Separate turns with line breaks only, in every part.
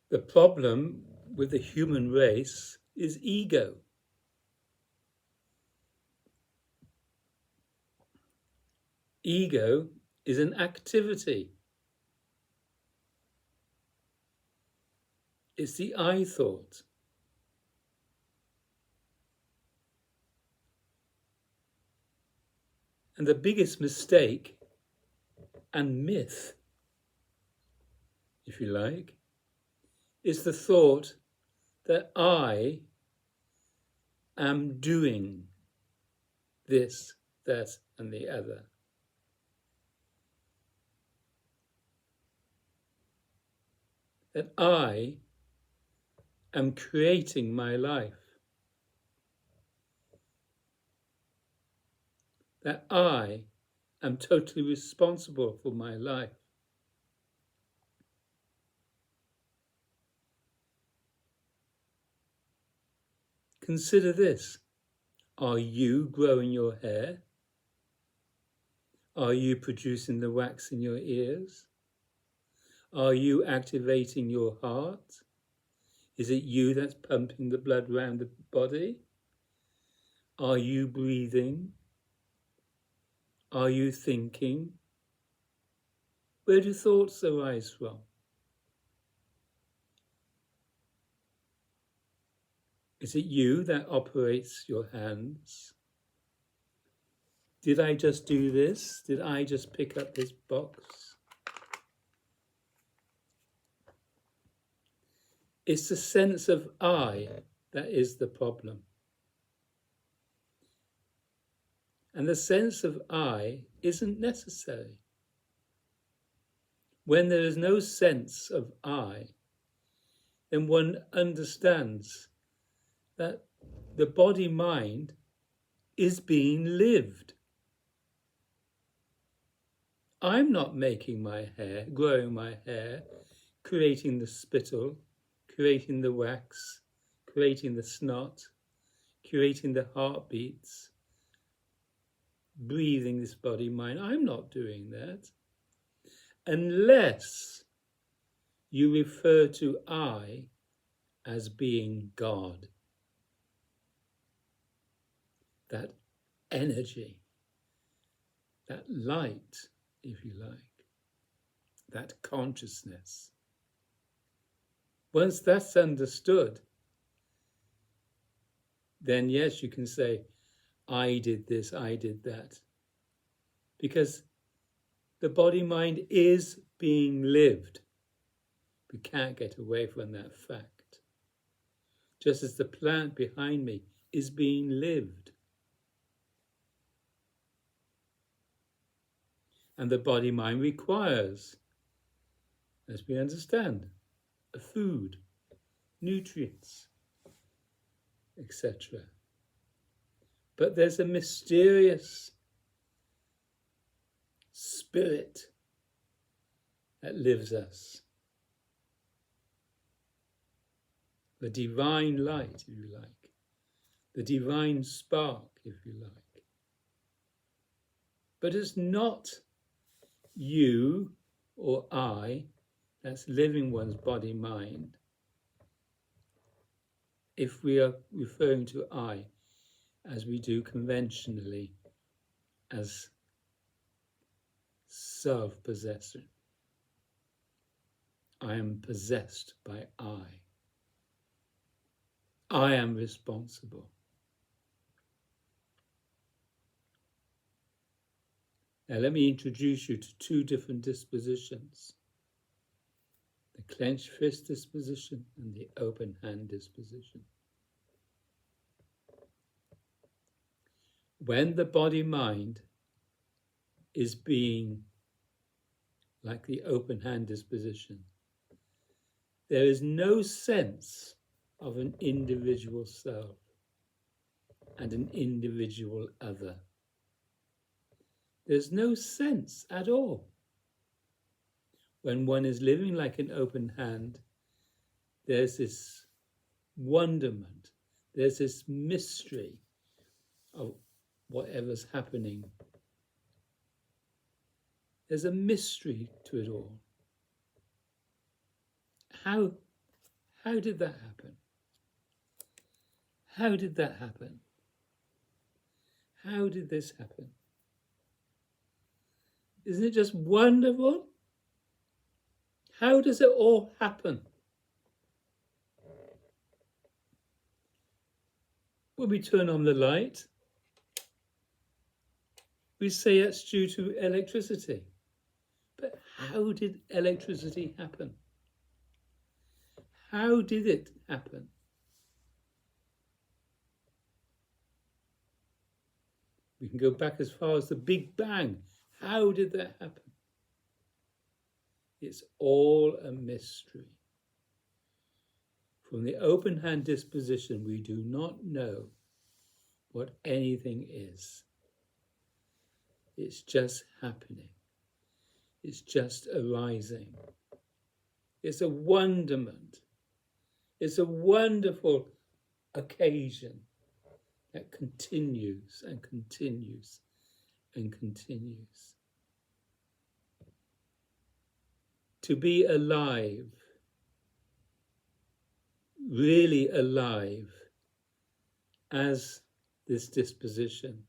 The problem with the human race is ego. Ego is an activity. It's the I thought. And the biggest mistake and myth, if you like, is the thought that I am doing this, that, and the other. That I am creating my life. That I am totally responsible for my life. Consider this. Are you growing your hair? Are you producing the wax in your ears? Are you activating your heart? Is it you that's pumping the blood around the body? Are you breathing? Are you thinking? Where do thoughts arise from? Is it you that operates your hands? Did I just do this? Did I just pick up this box? It's the sense of I that is the problem. And the sense of I isn't necessary. When there is no sense of I, then one understands that the body-mind is being lived. I'm not making my hair, growing my hair, creating the spittle, creating the wax, creating the snot, creating the heartbeats, breathing this body-mind. I'm not doing that. Unless you refer to I as being God. That energy, that light, if you like, that consciousness. Once that's understood, then yes, you can say, I did this, I did that. Because the body-mind is being lived. We can't get away from that fact. Just as the plant behind me is being lived. And the body-mind requires, as we understand, a food, nutrients, etc. But there's a mysterious spirit that lives us. The divine light, if you like. The divine spark, if you like. But it's not you or I that's living one's body-mind. If we are referring to I, as we do conventionally, as self-possession. I am possessed by I. I am responsible. Now let me introduce you to two different dispositions. The clenched fist disposition and the open hand disposition. When the body-mind is being like the open hand disposition, there is no sense of an individual self and an individual other. There's no sense at all. When one is living like an open hand, there's this wonderment, there's this mystery of whatever's happening. There's a mystery to it all. How How did that happen? How did that happen? How did this happen? Isn't it just wonderful? How does it all happen? When we turn on the light, we say it's due to electricity. But how did electricity happen? How did it happen? We can go back as far as the Big Bang. How did that happen? It's all a mystery. From the open hand disposition, we do not know what anything is. It's just happening. It's just arising. It's a wonderment. It's a wonderful occasion that continues and continues and continues. To be alive, really alive, as this disposition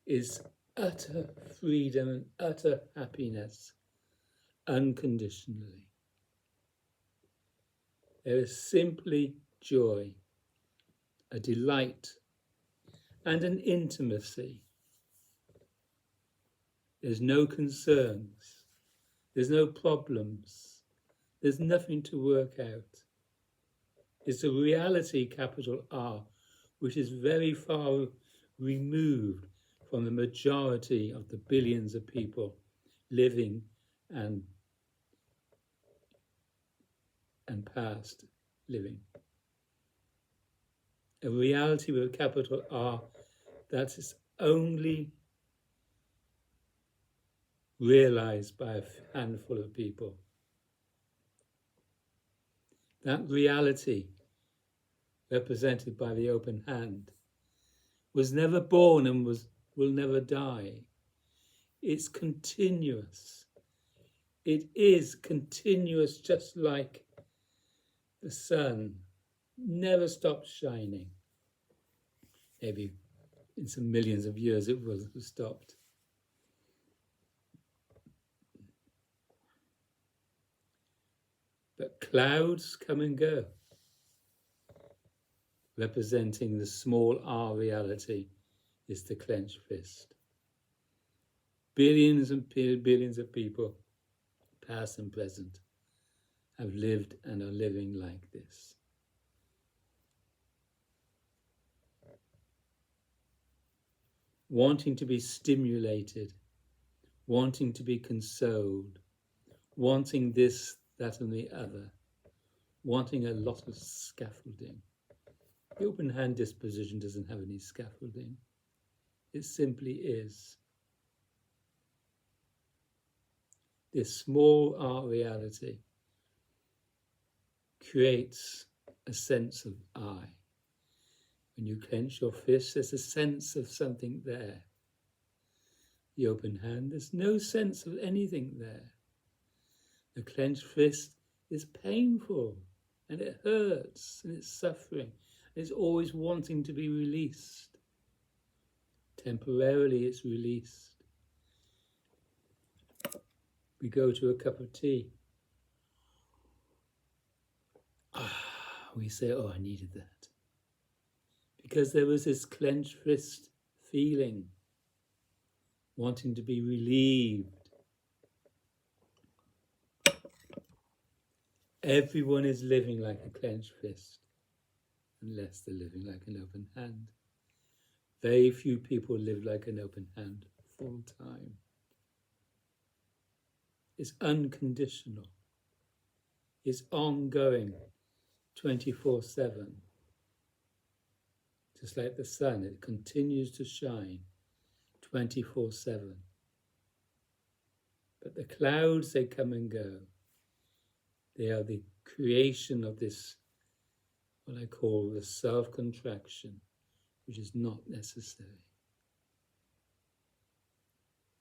is utter freedom and utter happiness unconditionally. There is simply joy, a delight, and an intimacy. There's no concerns. There's no problems. There's nothing to work out. It's a reality, capital R, which is very far removed from the majority of the billions of people living and past living. A reality with a capital R that is only realized by a handful of people. That reality, represented by the open hand, was never born and will never die. It's continuous. It is continuous, just like the sun never stops shining. Maybe in some millions of years it will have stopped. But clouds come and go, representing the small r reality is the clenched fist. Billions and billions of people, past and present, have lived and are living like this. Wanting to be stimulated, wanting to be consoled, wanting this, that and the other, wanting a lot of scaffolding. The open hand disposition doesn't have any scaffolding. It simply is. This small art reality creates a sense of I. When you clench your fist, there's a sense of something there. The open hand, there's no sense of anything there. The clenched fist is painful and it hurts and it's suffering. It's always wanting to be released. Temporarily it's released. We go to a cup of tea. We say, oh, I needed that. Because there was this clenched fist feeling, wanting to be relieved. Everyone is living like a clenched fist, unless they're living like an open hand. Very few people live like an open hand full time. It's unconditional. It's ongoing, 24/7. Just like the sun, it continues to shine 24/7. But the clouds, they come and go. They are the creation of this, what I call the self-contraction, which is not necessary.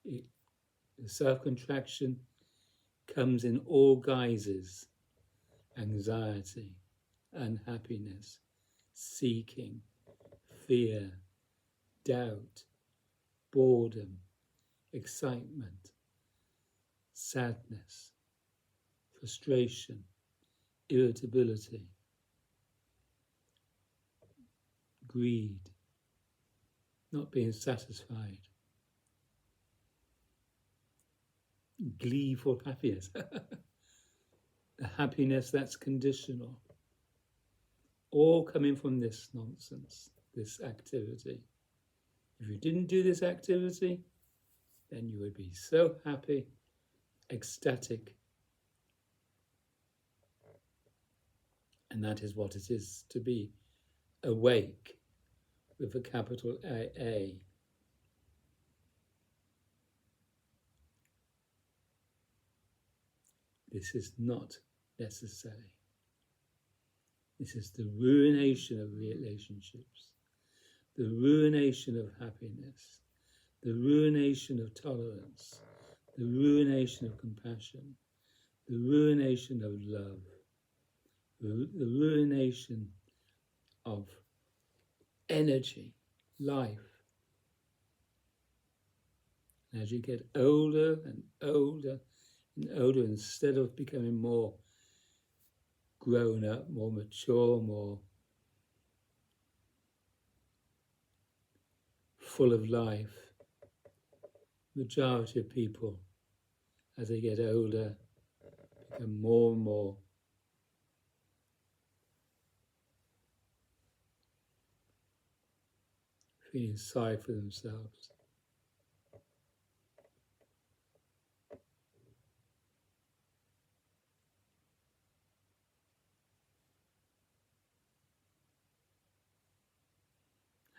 The self-contraction comes in all guises, anxiety, unhappiness, seeking, fear, doubt, boredom, excitement, sadness, frustration, irritability, greed, not being satisfied, gleeful happiness, the happiness that's conditional, all coming from this nonsense, this activity. If you didn't do this activity, then you would be so happy, ecstatic, and that is what it is to be awake with a capital A. This is not necessary. This is the ruination of relationships, the ruination of happiness, the ruination of tolerance, the ruination of compassion, the ruination of love, the ruination of energy, life. And as you get older and older and older, instead of becoming more grown up, more mature, more full of life, majority of people, as they get older, become more and more feeling sorry for themselves.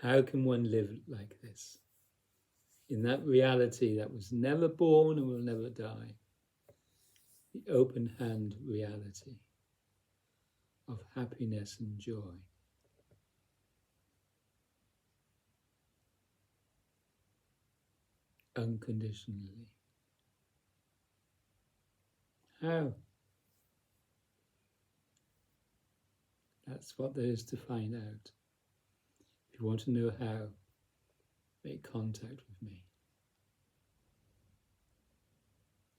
How can one live like this? In that reality that was never born and will never die. The open hand reality of happiness and joy. Unconditionally. How? That's what there is to find out. If you want to know how, make contact with me.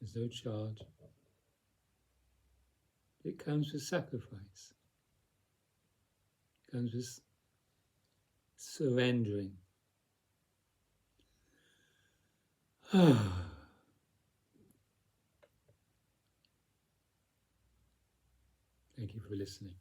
There's no charge. It comes with sacrifice. It comes with surrendering. Thank you for listening.